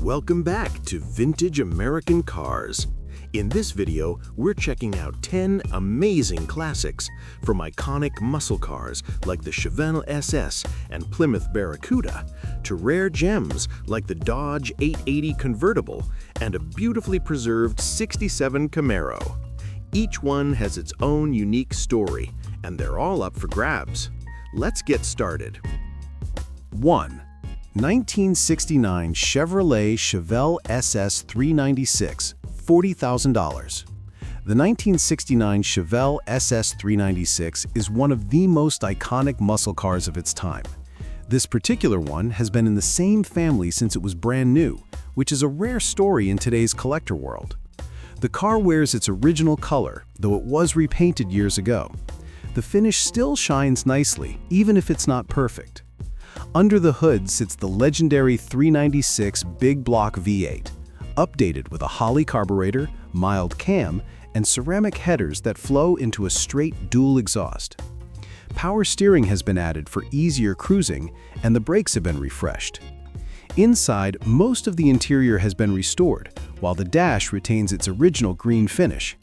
Welcome back to Vintage American Cars. In this video, we're checking out 10 amazing classics, from iconic muscle cars like the Chevelle SS and Plymouth Barracuda, to rare gems like the Dodge 880 convertible and a beautifully preserved 67 Camaro. Each one has its own unique story, and they're all up for grabs. Let's get started. 1. 1969 Chevrolet Chevelle SS 396, $40,000. The 1969 Chevelle SS 396 is one of the most iconic muscle cars of its time. This particular one has been in the same family since it was brand new, which is a rare story in today's collector world. The car wears its original color, though it was repainted years ago. The finish still shines nicely, even if it's not perfect. Under the hood sits the legendary 396 big block V8, updated with a Holley carburetor, mild cam, and ceramic headers that flow into a straight dual exhaust. Power steering has been added for easier cruising, and the brakes have been refreshed. Inside, most of the interior has been restored, while the dash retains its original green finish.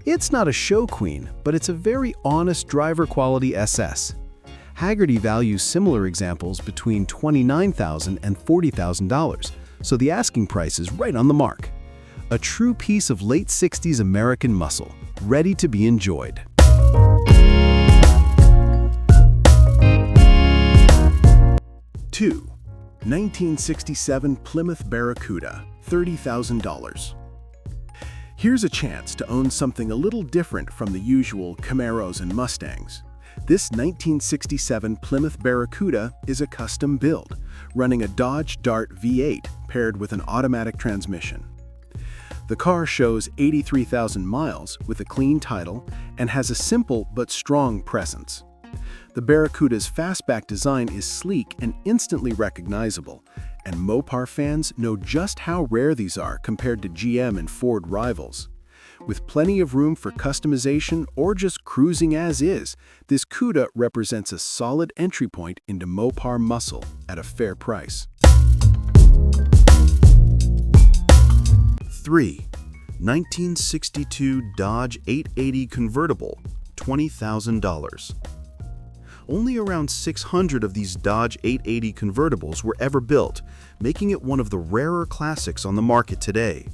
It's not a show queen, but it's a very honest driver-quality SS. Hagerty values similar examples between $29,000 and $40,000, so the asking price is right on the mark. A true piece of late 60s American muscle, ready to be enjoyed. 2. 1967 Plymouth Barracuda, $30,000. Here's a chance to own something a little different from the usual Camaros and Mustangs. This 1967 Plymouth Barracuda is a custom build, running a Dodge Dart V8 paired with an automatic transmission. The car shows 83,000 miles with a clean title and has a simple but strong presence. The Barracuda's fastback design is sleek and instantly recognizable, and Mopar fans know just how rare these are compared to GM and Ford rivals. With plenty of room for customization or just cruising as is, this Cuda represents a solid entry point into Mopar muscle at a fair price. 3. 1962 Dodge 880 convertible, $20,000. Only around 600 of these Dodge 880 convertibles were ever built, making it one of the rarer classics on the market today.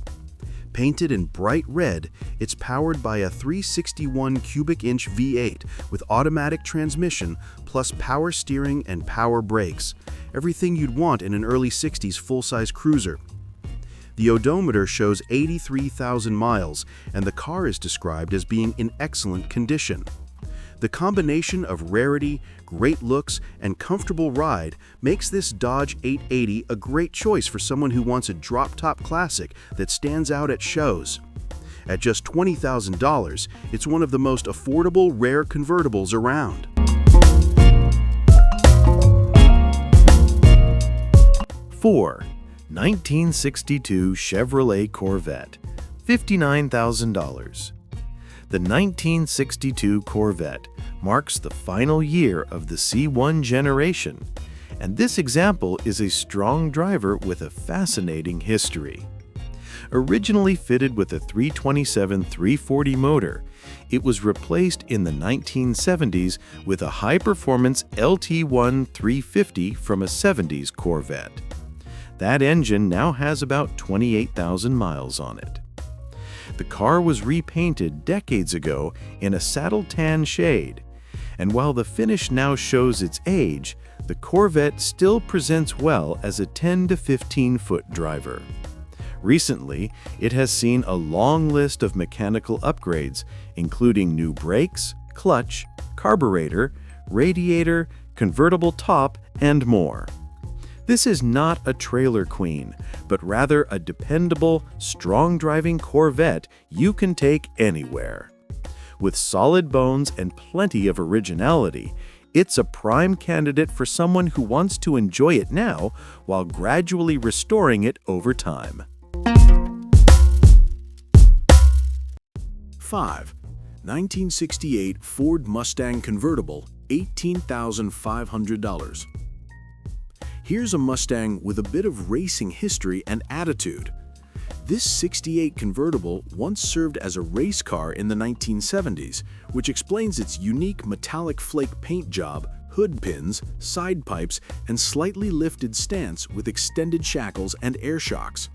Painted in bright red, it's powered by a 361 cubic inch V8 with automatic transmission plus power steering and power brakes, everything you'd want in an early 60s full-size cruiser. The odometer shows 83,000 miles, and the car is described as being in excellent condition. The combination of rarity, great looks, and comfortable ride makes this Dodge 880 a great choice for someone who wants a drop-top classic that stands out at shows. At just $20,000, it's one of the most affordable rare convertibles around. 4. 1962 Chevrolet Corvette, $59,000. The 1962 Corvette marks the final year of the C1 generation, and this example is a strong driver with a fascinating history. Originally fitted with a 327/340 motor, it was replaced in the 1970s with a high-performance LT1 350 from a 70s Corvette. That engine now has about 28,000 miles on it. The car was repainted decades ago in a saddle tan shade, and while the finish now shows its age, the Corvette still presents well as a 10 to 15-foot driver. Recently, it has seen a long list of mechanical upgrades, including new brakes, clutch, carburetor, radiator, convertible top, and more. This is not a trailer queen, but rather a dependable, strong-driving Corvette you can take anywhere. With solid bones and plenty of originality, it's a prime candidate for someone who wants to enjoy it now while gradually restoring it over time. 5. 1968 Ford Mustang convertible, $18,500. Here's a Mustang with a bit of racing history and attitude. This '68 convertible once served as a race car in the 1970s, which explains its unique metallic flake paint job, hood pins, side pipes, and slightly lifted stance with extended shackles and air shocks.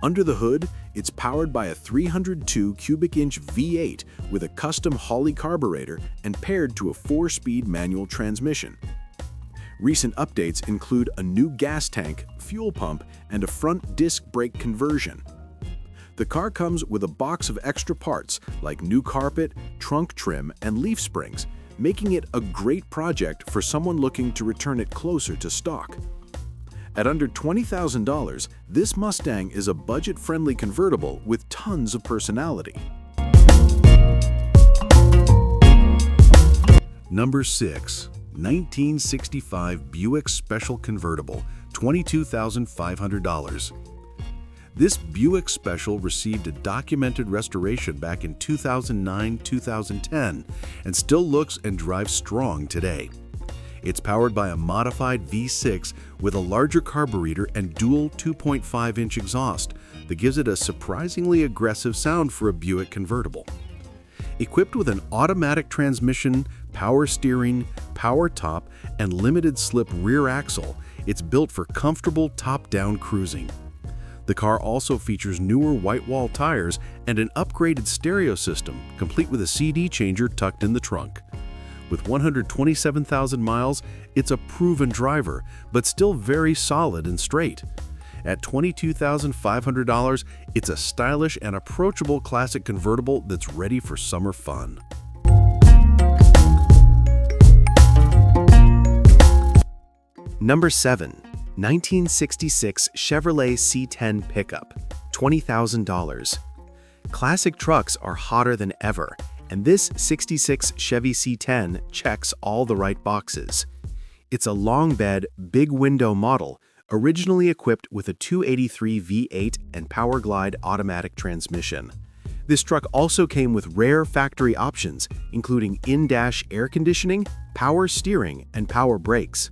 Under the hood, it's powered by a 302 cubic inch V8 with a custom Holley carburetor and paired to a 4-speed manual transmission. Recent updates include a new gas tank, fuel pump, and a front disc brake conversion. The car comes with a box of extra parts like new carpet, trunk trim, and leaf springs, making it a great project for someone looking to return it closer to stock. At under $20,000, this Mustang is a budget-friendly convertible with tons of personality. Number 6. 1965 Buick Special Convertible, $22,500. This Buick Special received a documented restoration back in 2009-2010 and still looks and drives strong today. It's powered by a modified V6 with a larger carburetor and dual 2.5-inch exhaust that gives it a surprisingly aggressive sound for a Buick convertible. Equipped with an automatic transmission, power steering, power top, and limited slip rear axle, it's built for comfortable top-down cruising. The car also features newer white wall tires and an upgraded stereo system, complete with a CD changer tucked in the trunk. With 127,000 miles, it's a proven driver, but still very solid and straight. At $22,500, it's a stylish and approachable classic convertible that's ready for summer fun. Number 7. 1966 Chevrolet C10 Pickup, $20,000. Classic trucks are hotter than ever, and this '66 Chevy C10 checks all the right boxes. It's a long bed, big window model, originally equipped with a 283 V8 and Powerglide automatic transmission. This truck also came with rare factory options, including in-dash air conditioning, power steering, and power brakes.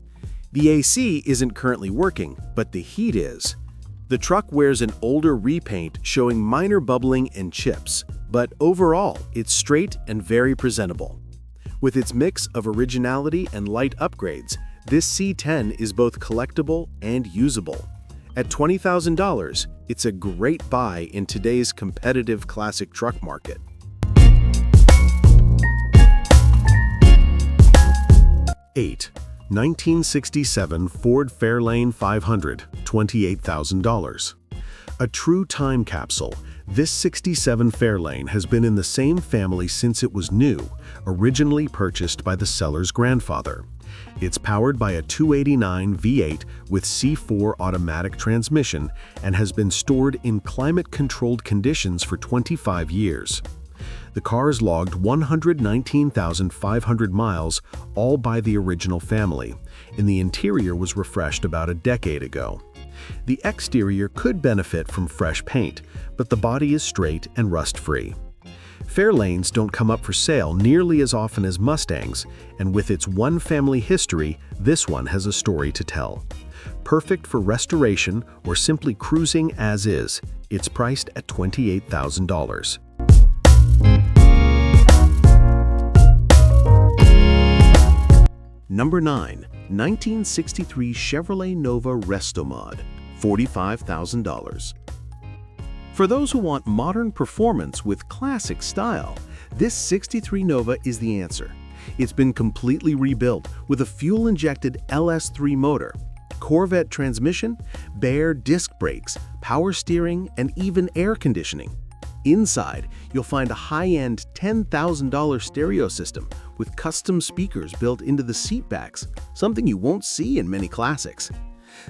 The AC isn't currently working, but the heat is. The truck wears an older repaint showing minor bubbling and chips, but overall, it's straight and very presentable. With its mix of originality and light upgrades, this C10 is both collectible and usable. At $20,000, it's a great buy in today's competitive classic truck market. Eight. 1967 Ford Fairlane 500, $28,000. A true time capsule, this '67 Fairlane has been in the same family since it was new, originally purchased by the seller's grandfather. It's powered by a 289 V8 with C4 automatic transmission and has been stored in climate-controlled conditions for 25 years. The car's logged 119,500 miles, all by the original family, and the interior was refreshed about a decade ago. The exterior could benefit from fresh paint, but the body is straight and rust-free. Fairlanes don't come up for sale nearly as often as Mustangs, and with its one-family history, this one has a story to tell. Perfect for restoration or simply cruising as is, it's priced at $28,000. Number 9. 1963 Chevrolet Nova Restomod, $45,000. For those who want modern performance with classic style, this '63 Nova is the answer. It's been completely rebuilt with a fuel-injected LS3 motor, Corvette transmission, Baer disc brakes, power steering, and even air conditioning. Inside, you'll find a high-end $10,000 stereo system with custom speakers built into the seatbacks, something you won't see in many classics.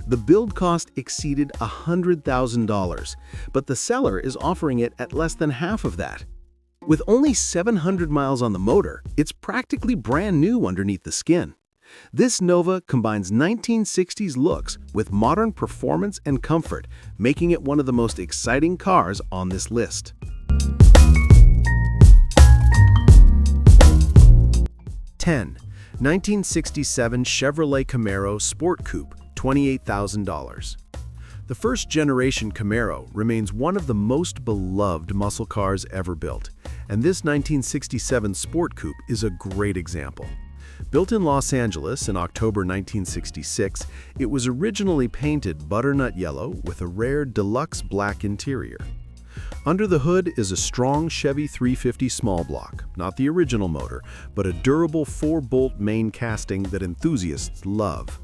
The build cost exceeded $100,000, but the seller is offering it at less than half of that. With only 700 miles on the motor, it's practically brand new underneath the skin. This Nova combines 1960s looks with modern performance and comfort, making it one of the most exciting cars on this list. 10. 1967 Chevrolet Camaro Sport Coupe, $28,000. The first-generation Camaro remains one of the most beloved muscle cars ever built, and this 1967 Sport Coupe is a great example. Built in Los Angeles in October 1966, it was originally painted butternut yellow with a rare deluxe black interior. Under the hood is a strong Chevy 350 small block, not the original motor, but a durable 4-bolt main casting that enthusiasts love.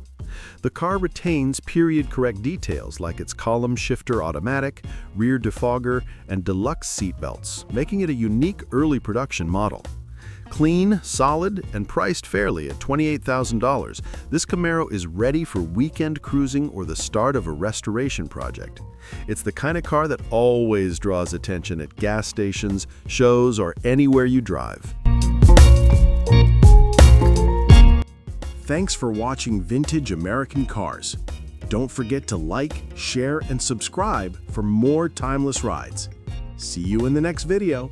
The car retains period-correct details like its column shifter automatic, rear defogger, and deluxe seatbelts, making it a unique early production model. Clean, solid, and priced fairly at $28,000, this Camaro is ready for weekend cruising or the start of a restoration project. It's the kind of car that always draws attention at gas stations, shows, or anywhere you drive. Thanks for watching Vintage American Cars. Don't forget to like, share, and subscribe for more timeless rides. See you in the next video.